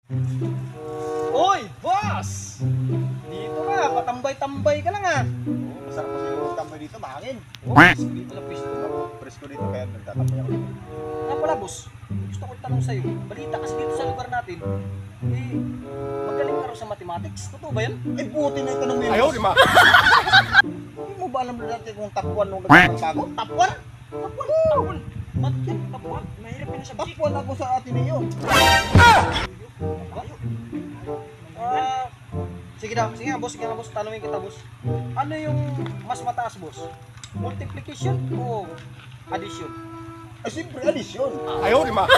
Uy, boss! Dito na, patambay-tambay ka lang ah. Oo, masarap kasi yung tambay dito, mahangin. Dito na pwesto mo. Presko dito, kaya nagtatambay ako dito. Nga pala boss, gusto ko itanong sa'yo. Balita kasi dito sa lugar natin, magaling ka rin sa mathematics. Totoo ba yan? Ay, buti na itanong mo yun. Ayaw, di ba? Hindi mo ba alam na natin kung top 1 nung nagtatambay ako? Top 1? Top 1, top 1. Mat yan, top 1. Mahirap yun na Top subject. 1 ako sa Ateneo. Sige nga boss, tanungin kita boss. Ano yung mas mataas boss? Multiplication o addition? Ay, siyempre, addition. Ayaw, di ba?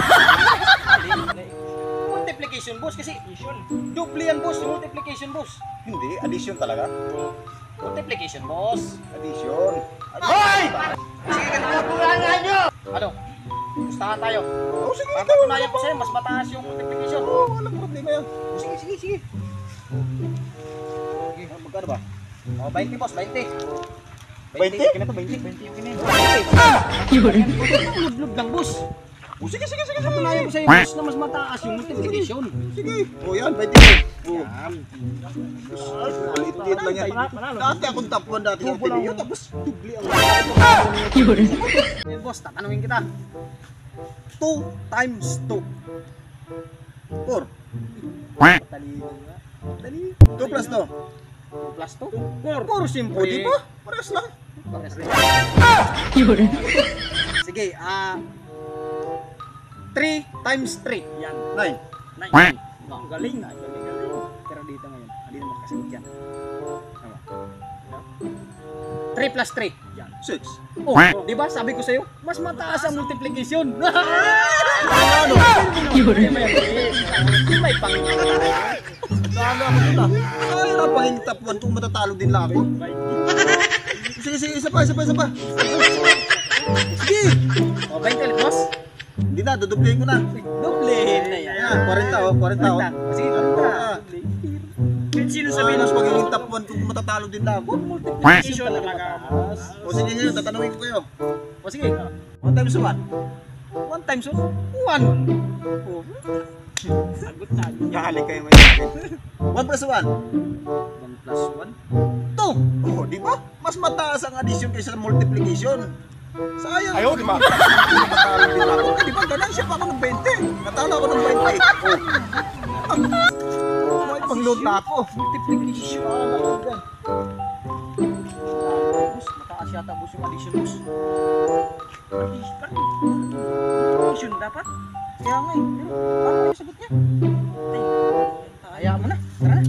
Multiplication boss kasi double yan boss, multiplication boss. Hindi, addition talaga. Multiplication boss. Addition. Hoy! Sige ka ano? Gustahan tayo. Oh, sige, ikaw. Patunayan ko sa'yo, mas mataas yung multiplication. Oo, walang problema yan. Oh, sige. Sige, magkano ba? Oh, 20 boss, 20. 20? Kinito, 20 yung kinito. Lublub lang boss. Oh, sige. Patunayan ko sa'yo boss na mas mataas yung multiplication. Sige. Oh, yan, 20. Oh. Maliit lang yan. Dati akong top 1 dati ng Ateneo, tapos dubli ang Eh boss, tatanungin kita. 2 times 2. 4. Talino nga. 2 plus 2. 2 plus 2? 4 simple. O, di ba? Parehas lang. Parehas lang. Sige, 3 times 3. Yan. 9. 9. Ang galing na. Pero dito ngayon, hindi naman kasagot yan. Tama. 3 plus 3. Yan. 6. Oh, di ba sabi ko sa'yo, mas mataas ang multiplication. Ano? May pangyayari. Saan ako dito? Ay, napanging top 1 kung matatalo din lang ako. Sige, isa pa. Sige. O, 20 ulit, boss. Hindi na, dudublihin ko na. Doblehin na yan. Ayan, 40 oh. Sige, 40. Kahit sino sabihin Mas mas magiging top 1 kung matatalo din lang ako. multiplication talaga. O sige ngayon, tatanungin ko kayo. O sige, 1 times 1. 1 times 1. 1. Oh. Sagot tayo. Yakalik kayo may sakin. 1 plus 1. 1 plus 1. 2. Oh, di ba? Mas mataas ang addition kaysa sa multiplication. Sayang. Ayaw, di ba? Natalo din ako. Eh, di ba ganansya pa ako ng 20? Natalo ako ng 20. Oh. May pang-load na ako. Multiplication. Boss, mataas yata boss yung addition boss. Addition dapat? Kaya nga eh. Pero paano yung sagot niya? Hayaan mo na. Tara na.